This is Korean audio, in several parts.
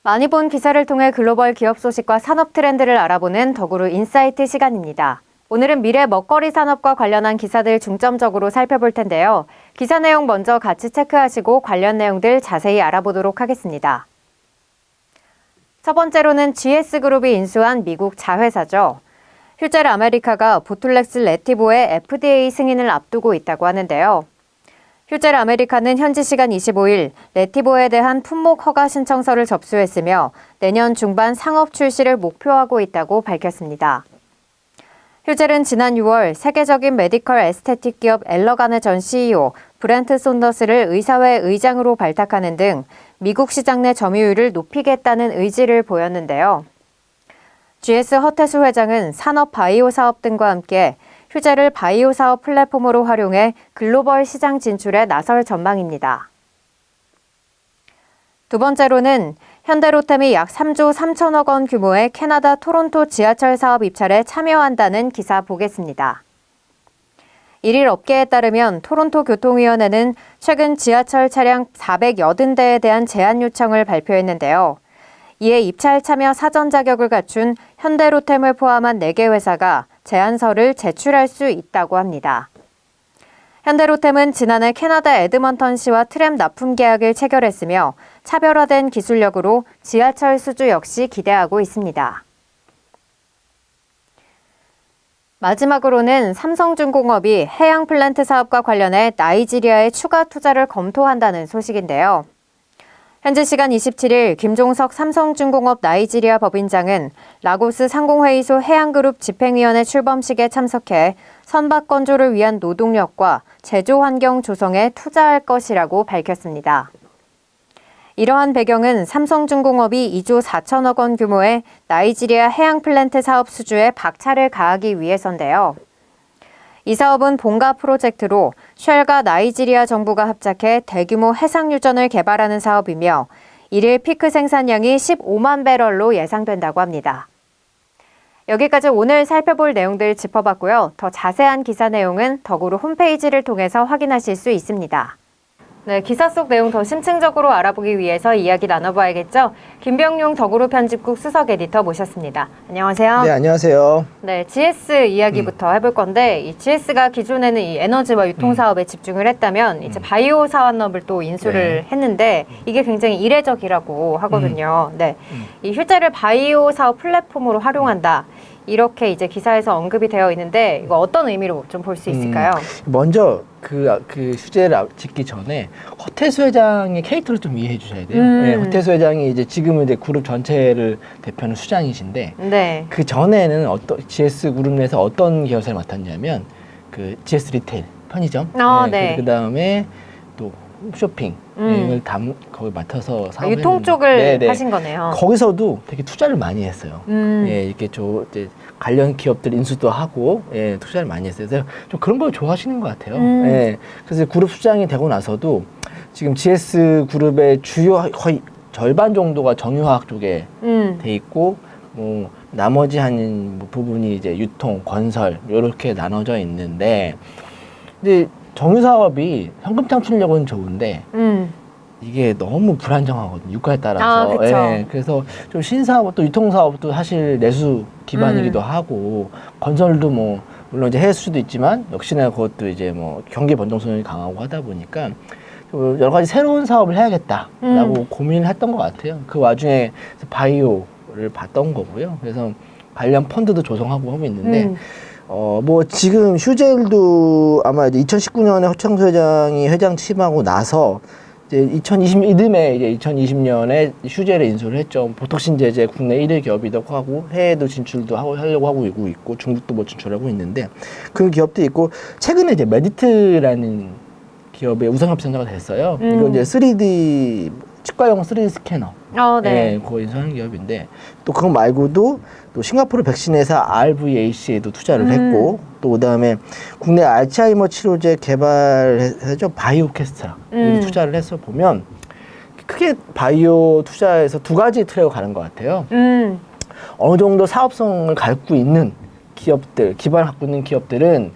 많이 본 기사를 통해 글로벌 기업 소식과 산업 트렌드를 알아보는 더구루 인사이트 시간입니다. 오늘은 미래 먹거리 산업과 관련한 기사들 중점적으로 살펴볼 텐데요. 기사 내용 먼저 같이 체크하시고 관련 내용들 자세히 알아보도록 하겠습니다. 첫 번째로는 GS그룹이 인수한 미국 자회사죠. 휴젤 아메리카가 보툴렉스 레티보의 FDA 승인을 앞두고 있다고 하는데요. 휴젤 아메리카는 현지 시간 25일 레티보에 대한 품목 허가 신청서를 접수했으며 내년 중반 상업 출시를 목표하고 있다고 밝혔습니다. 휴젤은 지난 6월 세계적인 메디컬 에스테틱 기업 엘러간의 전 CEO 브렌트 손더스를 의사회 의장으로 발탁하는 등 미국 시장 내 점유율을 높이겠다는 의지를 보였는데요. GS 허태수 회장은 산업 바이오 사업 등과 함께 휴젤을 바이오 사업 플랫폼으로 활용해 글로벌 시장 진출에 나설 전망입니다. 두 번째로는 현대로템이 약 3조 3천억 원 규모의 캐나다 토론토 지하철 사업 입찰에 참여한다는 기사 보겠습니다. 1일 업계에 따르면 토론토 교통위원회는 최근 지하철 차량 480대에 대한 제안 요청을 발표했는데요. 이에 입찰 참여 사전 자격을 갖춘 현대로템을 포함한 4개 회사가 제안서를 제출할 수 있다고 합니다. 현대로템은 지난해 캐나다 에드먼턴시와 트램 납품 계약을 체결했으며 차별화된 기술력으로 지하철 수주 역시 기대하고 있습니다. 마지막으로는 삼성중공업이 해양 플랜트 사업과 관련해 나이지리아에 추가 투자를 검토한다는 소식인데요. 현지 시간 27일 김종석 삼성중공업 나이지리아 법인장은 라고스 상공회의소 해양그룹 집행위원회 출범식에 참석해 선박 건조를 위한 노동력과 제조 환경 조성에 투자할 것이라고 밝혔습니다. 이러한 배경은 삼성중공업이 2조 4천억 원 규모의 나이지리아 해양 플랜트 사업 수주에 박차를 가하기 위해서인데요. 이 사업은 본가 프로젝트로 쉘과 나이지리아 정부가 합작해 대규모 해상 유전을 개발하는 사업이며 일일 피크 생산량이 15만 배럴로 예상된다고 합니다. 여기까지 오늘 살펴볼 내용들 짚어봤고요. 더 자세한 기사 내용은 더구루 홈페이지를 통해서 확인하실 수 있습니다. 네, 기사 속 내용 더 심층적으로 알아보기 위해서 이야기 나눠봐야겠죠. 김병용 더구루 편집국 수석 에디터 모셨습니다. 안녕하세요. 네, 안녕하세요. 네, GS 이야기부터 해볼 건데 이 GS가 기존에는 이 에너지와 유통 사업에 집중을 했다면 이제 바이오 산업을 또 인수를 했는데 이게 굉장히 이례적이라고 하거든요. 네, 이 휴젤을 바이오 사업 플랫폼으로 활용한다. 이렇게 이제 기사에서 언급이 되어 있는데 이거 어떤 의미로 좀 볼 수 있을까요? 먼저 그 휴재를 짓기 전에 허태수 회장의 캐릭터를 좀 이해해 주셔야 돼요. 네, 허태수 회장이 이제 지금은 이제 그룹 전체를 대표하는 수장이신데 네. 그 전에는 GS 그룹 내에서 어떤 계열사를 맡았냐면 그 GS 리테일 편의점, 네. 그 다음에 또 홈쇼핑 을 거기 맡아서 사업을 유통 했는데, 쪽을 네네. 하신 거네요. 거기서도 되게 투자를 많이 했어요. 예, 이렇게 이제 관련 기업들 인수도 하고 투자를 많이 했어요. 그래서 좀 그런 걸 좋아하시는 것 같아요. 예, 그래서 그룹 수장이 되고 나서도 지금 GS 그룹의 주요 거의 절반 정도가 정유화학 쪽에 돼 있고 뭐 나머지 한 부분이 이제 유통, 건설 이렇게 나눠져 있는데 근데 정유 사업이 현금 창출력은 좋은데 이게 너무 불안정하거든요. 유가에 따라서. 그래서 좀 신사업 또 유통사업도 사실 내수 기반이기도 하고 건설도 뭐 물론 이제 해외 수주도 있지만 역시나 그것도 이제 뭐 경기 변동성이 강하고 하다 보니까 여러 가지 새로운 사업을 해야겠다라고 고민을 했던 것 같아요. 그 와중에 바이오를 봤던 거고요. 그래서 관련 펀드도 조성하고 하고 있는데 뭐 지금 휴젤도 아마 이제 2019년에 허창수 회장이 회장 취임하고 나서 이제 2020년에 휴젤을 인수를 했죠. 보톡신 제제 국내 1위 기업이기도 하고 해외도 진출도 하려고 하고 있고 중국도 뭐 진출하고 있는데 그 기업도 있고 최근에 이제 메디트라는 기업의 우상협상자가 됐어요. 이거 이제 3D 치과용 3D 스캐너. 그거 인수하는 기업인데 또 그거 말고도 또 싱가포르 백신 회사 RVAC에도 투자를 했고 또 그다음에 국내 알츠하이머 치료제 개발해서 바이오캐스트라 투자를 해서 보면 크게 바이오 투자에서 두 가지 트랙으로 가는 것 같아요. 어느 정도 사업성을 갖고 있는 기업들, 기반을 갖고 있는 기업들은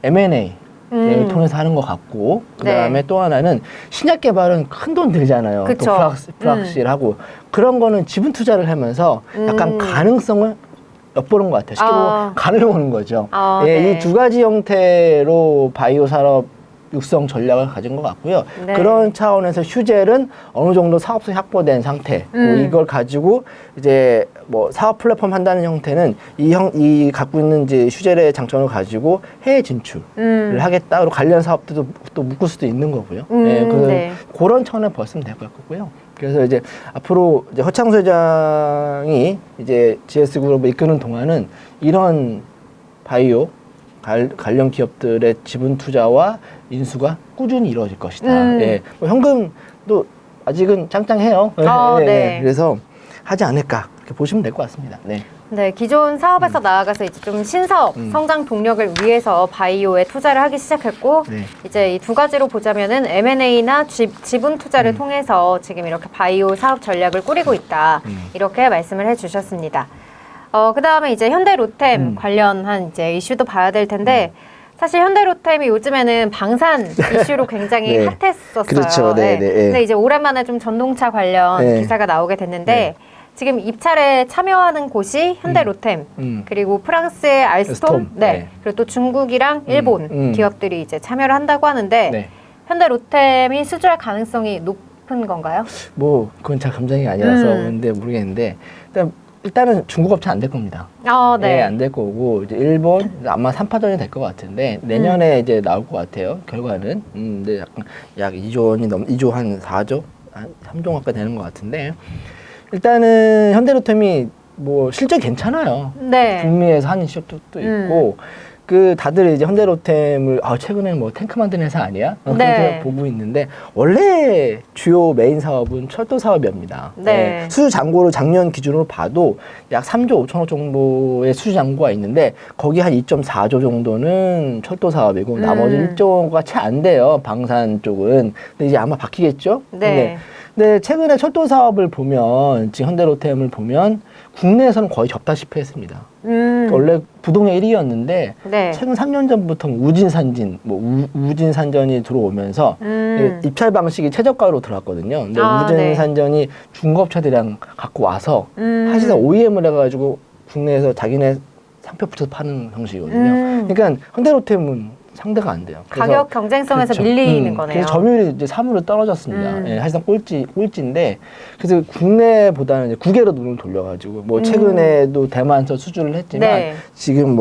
M&A 통해서 하는 것 같고, 그 다음에 네. 또 하나는 신약 개발은 큰 돈 들잖아요. 그쵸. 또 불확실하고 그런 거는 지분 투자를 하면서 약간 가능성을 엿보는 것 같아요. 쉽게 보면 간을 보는 거죠. 예, 네. 이 두 가지 형태로 바이오 산업 육성 전략을 가진 것 같고요. 네. 그런 차원에서 휴젤은 어느 정도 사업성이 확보된 상태. 이걸 가지고 이제 뭐 사업 플랫폼 한다는 형태는 이 갖고 있는 이제 휴젤의 장점을 가지고 해외 진출을 하겠다. 그리고 관련 사업들도 또 묶을 수도 있는 거고요. 예, 네. 그런 차원을 봤으면 될 것 같고요. 그래서 이제 앞으로 이제 허창수 회장이 이제 GS그룹을 이끄는 동안은 이런 바이오 관련 기업들의 지분 투자와 인수가 꾸준히 이루어질 것이다. 예. 뭐 현금도 아직은 짱짱해요. 네. 그래서 하지 않을까 이렇게 보시면 될 것 같습니다. 네. 네, 기존 사업에서 나아가서 이제 좀 신사업, 성장 동력을 위해서 바이오에 투자를 하기 시작했고, 네. 이제 이 두 가지로 보자면은 M&A나 지분 투자를 통해서 지금 이렇게 바이오 사업 전략을 꾸리고 있다. 이렇게 말씀을 해주셨습니다. 그 다음에 이제 현대로템 관련한 이제 이슈도 봐야 될 텐데, 사실 현대로템이 요즘에는 방산 이슈로 굉장히 네. 핫했었어요. 그렇죠. 네, 네, 네. 근데 이제 오랜만에 좀 전동차 관련 네. 기사가 나오게 됐는데, 네. 지금 입찰에 참여하는 곳이 현대로템, 그리고 프랑스의 알스톰, 알스톰, 네. 네. 그리고 또 중국이랑 일본 기업들이 이제 참여를 한다고 하는데, 네. 현대로템이 수주할 가능성이 높은 건가요? 뭐 그건 제 감정이 아니라서 근데 모르겠는데 일단은 중국 업체 안 될 겁니다. 네. 네, 안 될 거고 이제 일본 아마 3파전이 될 것 같은데 내년에 이제 나올 것 같아요. 결과는. 근데 약 2조 원이 2조 한 4조, 한 3조 가까이 되는 것 같은데 일단은 현대로템이 뭐 실적 괜찮아요. 네. 북미에서 하는 실적도 있고 그 다들 이제 현대로템을 최근에는 뭐 탱크 만드는 회사 아니야? 그렇게 보고 있는데 원래 주요 메인 사업은 철도 사업입니다. 네. 수주 잔고를 작년 기준으로 봐도 약 3조 5천억 정도의 수주 잔고가 있는데 거기 한 2.4조 정도는 철도 사업이고 나머지 1조가 채 안 돼요. 방산 쪽은. 근데 이제 아마 바뀌겠죠? 네. 근데 최근에 철도 사업을 보면 지금 현대로템을 보면 국내에서는 거의 접다시피 했습니다. 원래 부동의 1위였는데 네. 최근 3년 전부터 우진산진, 우진산전이 들어오면서 입찰 방식이 최저가로 들어왔거든요. 근데 우진산전이 중고업체들이랑 갖고 와서 사실상 OEM을 해가지고 국내에서 자기네 상표 붙여서 파는 형식이거든요. 그러니까 현대로템은 상대가 안 돼요. 가격 경쟁성에서 그렇죠. 밀리는 거네요. 그래서 점유율이 이제 3으로 떨어졌습니다. 예, 사실상 꼴찌인데, 그래서 국내보다는 이제 국외로 눈을 돌려가지고, 뭐 최근에도 대만서 수주를 했지만, 네. 지금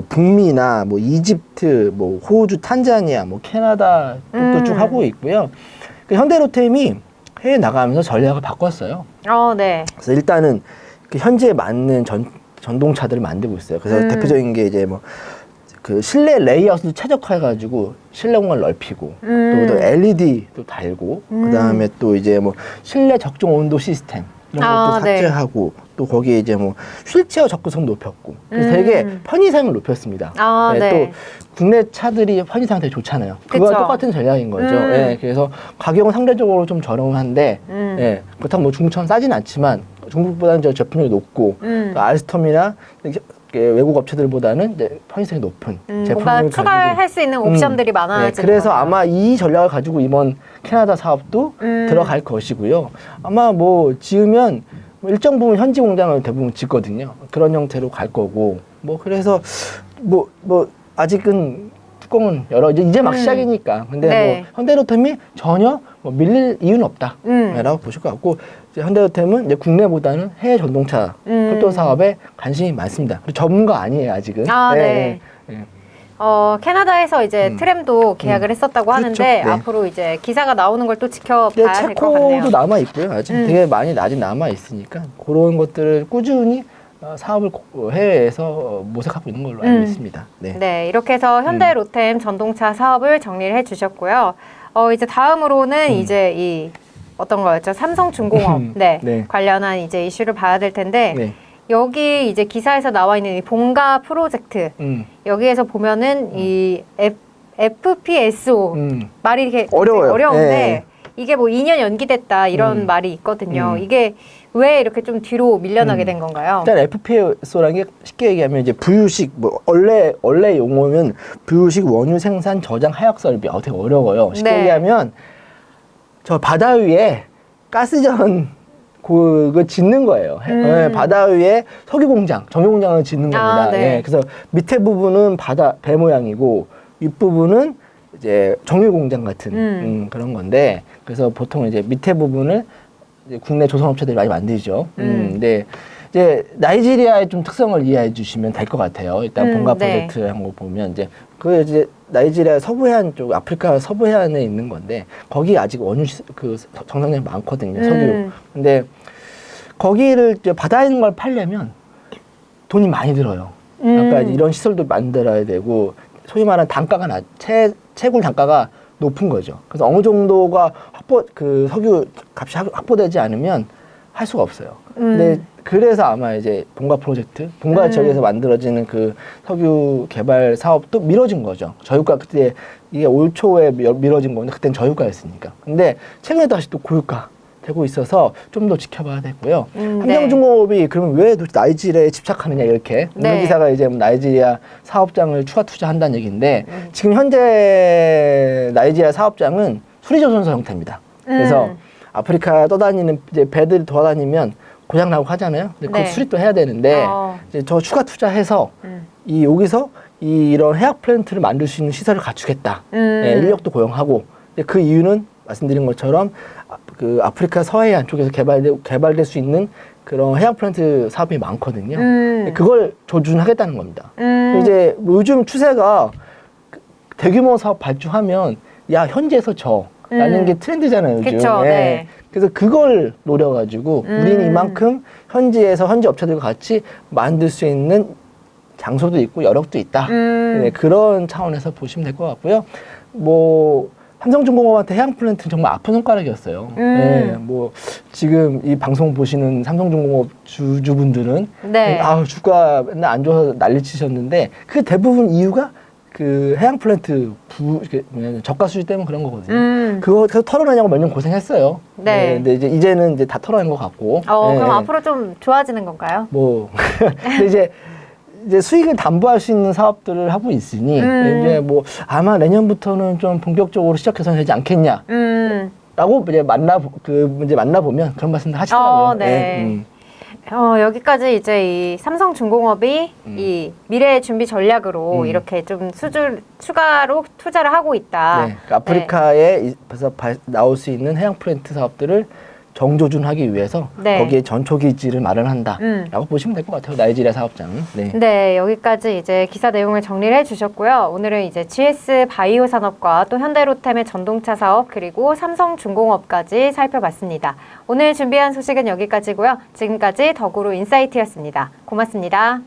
북미나 이집트, 호주, 탄자니아, 캐나다 쪽도 쭉 하고 있고요. 그 현대로템이 해외 나가면서 전략을 바꿨어요. 네. 그래서 일단은 그 현재에 맞는 전동차들을 만들고 있어요. 그래서 대표적인 게 이제 그 실내 레이아웃을 최적화해가지고 실내 공간을 넓히고 또 LED도 달고 그 다음에 또 이제 실내 적정 온도 시스템 이런 것도 탑재하고 또 거기에 이제 휠체어 접근성 높였고 그래서 되게 편의성을 높였습니다. 또 국내 차들이 편의상 되게 좋잖아요. 그거와 똑같은 전략인 거죠. 그래서 가격은 상대적으로 좀 저렴한데 그렇다고 중국처럼 싸진 않지만 중국보다는 제품력이 높고 또 알스톰이나 외국 업체들보다는 이제 편의성이 높은 제품을 추가할 수 있는 옵션들이 많아지는 그래서 거네요. 아마 이 전략을 가지고 이번 캐나다 사업도 들어갈 것이고요. 아마 지으면 일정 부분 현지 공장을 대부분 짓거든요. 그런 형태로 갈 거고 그래서 아직은 뚜껑은 열어 이제 막 시작이니까. 근데 현대로템이 전혀 밀릴 이유는 없다라고 보실 것 같고 이제 현대로템은 이제 국내보다는 해외 전동차 철도 사업에 관심이 많습니다. 그리고 전문가 아니에요 아직은. 캐나다에서 이제 트램도 계약을 했었다고 하는데 앞으로 이제 기사가 나오는 걸 또 지켜봐야 될 것 같네요. 체코도 남아 있고요. 아직 되게 많이 아직 남아 있으니까 그런 것들을 꾸준히 사업을 해외에서 모색하고 있는 걸로 알고 있습니다. 네, 이렇게 해서 현대로템 전동차 사업을 정리를 해주셨고요. 이제 다음으로는 이제 이 어떤 거였죠? 삼성중공업 관련한 이제 이슈를 봐야 될 텐데 여기 이제 기사에서 나와 있는 이 본가 프로젝트 여기에서 보면은 이 FPSO 말이 이렇게 어려워요. 어려운데 이게 뭐 2년 연기됐다 이런 말이 있거든요. 이게 왜 이렇게 좀 뒤로 밀려나게 된 건가요? 일단 FPSO라는 게 쉽게 얘기하면 이제 부유식 뭐 원래 용어는 부유식 원유 생산 저장 하역 설비. 되게 어려워요. 쉽게 네. 얘기하면 저 바다 위에 가스전 그거 짓는 거예요. 네, 바다 위에 석유 공장, 정유 공장을 짓는 겁니다. 네. 예, 그래서 밑에 부분은 배 모양이고 윗 부분은 이제 정유 공장 같은 그런 건데, 그래서 보통 이제 밑에 부분을 이제 국내 조선업체들이 많이 만들죠. 근데 이제 나이지리아의 좀 특성을 이해해 주시면 될 것 같아요. 일단 본가 네. 프로젝트 한 거 보면 이제 나이지리아 서부해안 쪽, 아프리카 서부해안에 있는 건데, 거기 아직 원유 정상량이 많거든요. 석유. 근데 거기를 이제 바다에 있는 걸 팔려면 돈이 많이 들어요. 그러니까 이런 시설도 만들어야 되고, 소위 말하는 단가가 채굴 단가가 높은 거죠. 그래서 어느 정도가 석유 값이 확보되지 않으면 할 수가 없어요. 근데 그래서 아마 이제 본가 프로젝트, 본가 지역에서 만들어지는 그 석유 개발 사업도 미뤄진 거죠. 저유가 그때 이게 올 초에 미뤄진 건데, 그때는 저유가였으니까. 근데 최근에 다시 또 고유가 되고 있어서 좀 더 지켜봐야 되고요. 함정중공업이 그러면 왜 도대체 나이지리아에 집착하느냐, 이렇게. 오늘 기사가 이제 나이지리아 사업장을 추가 투자한다는 얘기인데, 지금 현재 나이지리아 사업장은 수리조선소 형태입니다. 그래서 아프리카 떠다니는 이제 배들이 돌아다니면 고장 나고 하잖아요. 근데 그거 수리 또 해야 되는데, 이제 저 추가 투자해서 여기서 이런 해약 플랜트를 만들 수 있는 시설을 갖추겠다. 예, 인력도 고용하고. 근데 그 이유는 말씀드린 것처럼 그 아프리카 서해안 쪽에서 개발될 수 있는 그런 해양 플랜트 사업이 많거든요. 그걸 조준하겠다는 겁니다. 이제 요즘 추세가 대규모 사업 발주하면 현지에서 라는 게 트렌드잖아요, 요즘. 그쵸, 네. 그래서 그걸 노려가지고 우리는 이만큼 현지에서 현지 업체들과 같이 만들 수 있는 장소도 있고 여력도 있다. 네, 그런 차원에서 보시면 될 것 같고요. 뭐 삼성중공업한테 해양 플랜트는 정말 아픈 손가락이었어요. 네, 뭐 지금 이 방송 보시는 삼성중공업 주주분들은 주가 맨날 안 좋아서 난리치셨는데, 그 대부분 이유가 그 해양 플랜트 저가 수지 때문에 그런 거거든요. 그거 계속 털어내냐고 몇 년 고생했어요. 네. 근데 이제는 다 털어낸 것 같고. 그럼 앞으로 좀 좋아지는 건가요? 뭐 근데 이제 수익을 담보할 수 있는 사업들을 하고 있으니 이제 뭐 아마 내년부터는 좀 본격적으로 시작해서 되지 않겠냐. 라고 이제 만나보면 그런 말씀들 하시더라고요. 네. 여기까지 이제 이 삼성중공업이 이 미래 준비 전략으로 이렇게 좀 추가로 투자를 하고 있다. 네. 그러니까 아프리카에 나올 수 있는 해양 플랜트 사업들을 정조준하기 위해서 거기에 전초기지를 마련한다라고 보시면 될 것 같아요. 나이지리아 사업장. 네, 여기까지 이제 기사 내용을 정리를 해주셨고요. 오늘은 이제 GS 바이오 산업과 또 현대로템의 전동차 사업, 그리고 삼성중공업까지 살펴봤습니다. 오늘 준비한 소식은 여기까지고요. 지금까지 덕으로 인사이트였습니다. 고맙습니다.